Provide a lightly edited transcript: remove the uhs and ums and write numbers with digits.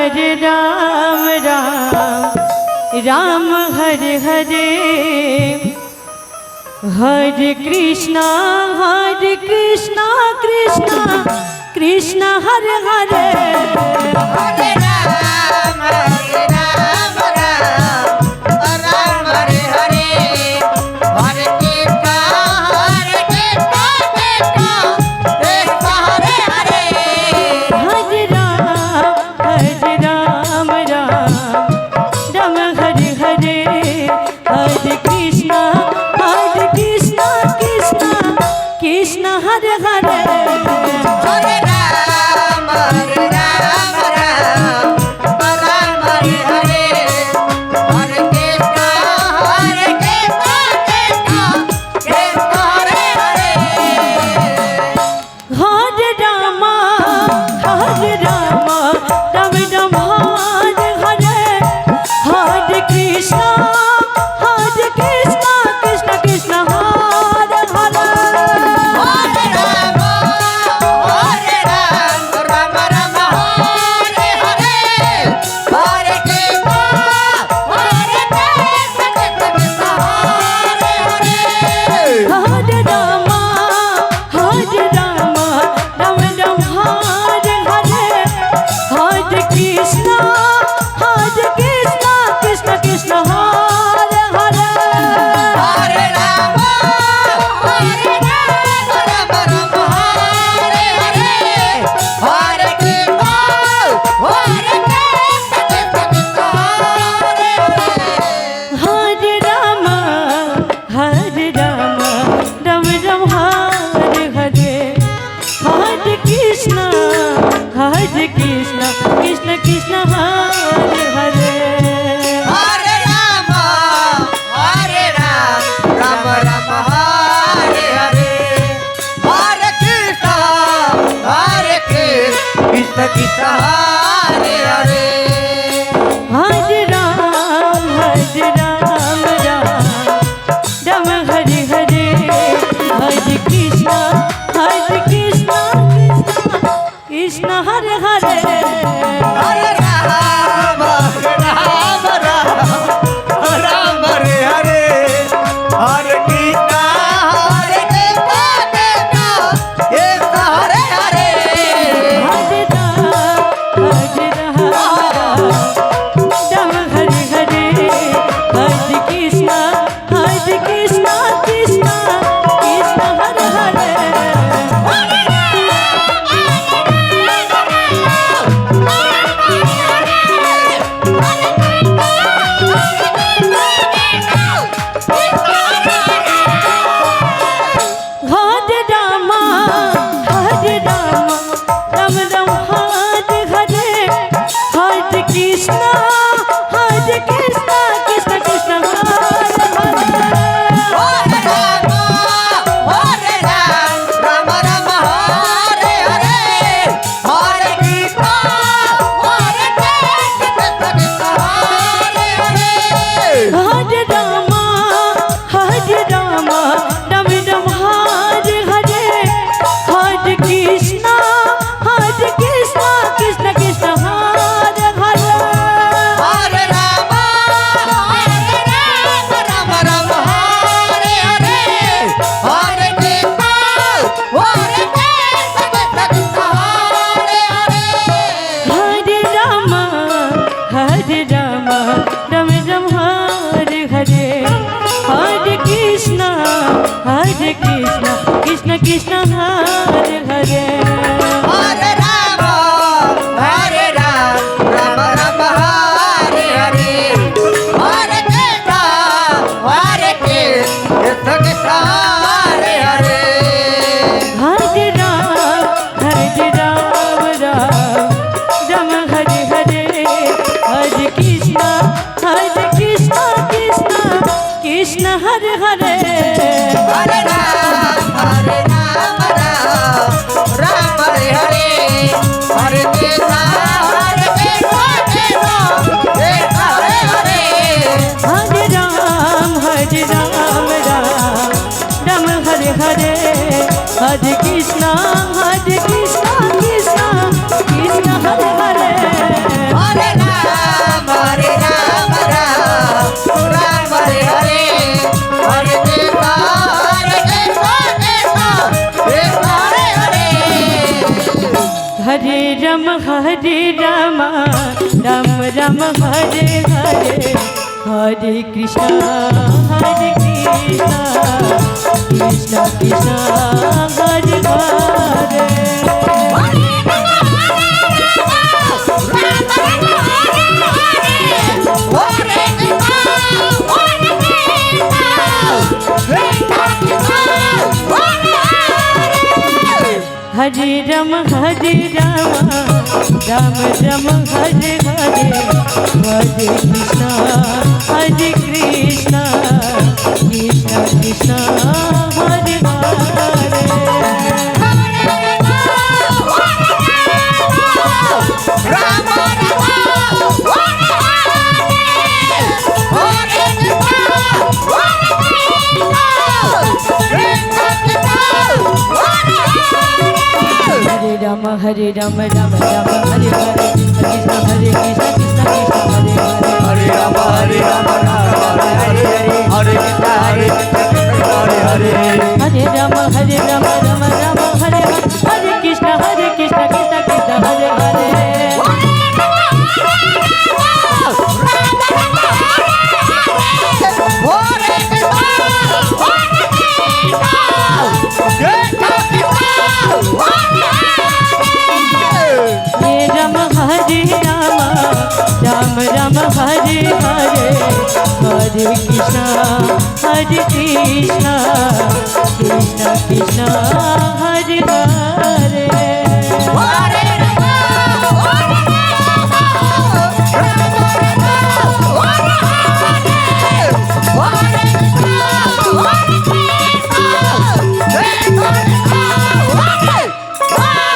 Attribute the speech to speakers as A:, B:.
A: Hare Ram Ram Ram Hare Hare, Hare Krishna Krishna Krishna Hare Hare.
B: Hare Ram Ram Ram Hare Hare, Hare Krishna Krishna Krishna Hare Hare.
A: Hare Ram Ram Hare Hare, Hare Krishna Krishna Krishna Hare Hare.
B: Hare Ram Ram Hare Hare, Hare Krishna Krishna Krishna Hare Hare.
A: Hare Ram Ram Ram Hare Hare, Hare Krishna Krishna Krishna Hare Hare.
B: Hare Ram Ram Hare Hare, Hare Krishna Krishna Hare Hare.
A: Hare Ram Ram Hare Hare, Hare Krishna Krishna Krishna Hare Hare.
B: Hare Ram Hare Hare, Hare Krishna Krishna Hare Hare.
A: Hare Ram Ram Hare Hare, Hare Krishna Krishna Krishna Hare Hare.
B: Hare Ram Hare Hare, Hare Krishna Krishna Krishna Hare Hare.
A: Hare Ram Ram Hare Hare, Hare Krishna Krishna Hare Hare.
B: Hare Ram Ram Hare Hare, Hare Krishna Krishna Hare Hare.
A: Hare Ram Hare Hare, Hare Krishna Krishna Krishna Hare Hare. Hare Ram Ram Hare Hare, Hare Krishna Krishna Krishna Hare Hare.
B: Hare Ram Hare Hare, Hare Krishna Krishna Hare Hare.
A: Hare Ram Ram Hare Hare, Hare Krishna Krishna Krishna Hare Hare.
B: Hare Ram Hare Hare, Hare Krishna Krishna Hare Hare.
A: Hare Ram Ram Hare Hare, Hare Krishna Krishna Krishna Hare Hare.
B: Hare Ram Hare Hare, Hare Krishna Krishna Hare Hare.
A: Hare Ram Ram Hare Hare, Hare Krishna Krishna Krishna Hare Hare.
B: Hare Ram Ram Hare Hare, Hare Krishna Krishna Hare Hare.
A: Hare Ram Ram Hare Hare, Hare Krishna Krishna Krishna Hare Hare.
B: Hare
A: Ram Ram Ram Hare Hare Hare Krishna Krishna Krishna Hare Hare Hare Ram Ram Ram Hare Hare Hare Krishna Krishna Krishna Hare Hare Hare Ram Ram Ram Hare Hare Krishna Krishna Krishna Hare Hare
B: Hare Ram Ram Hare Hare Hare Krishna Hare Hare
A: Hare Ram Ram Ram Hare Hare Krishna Krishna Krishna Hare Hare Ram Ram Hare Hare Hare Krishna Krishna Krishna Krishna Hare Hare
B: Hare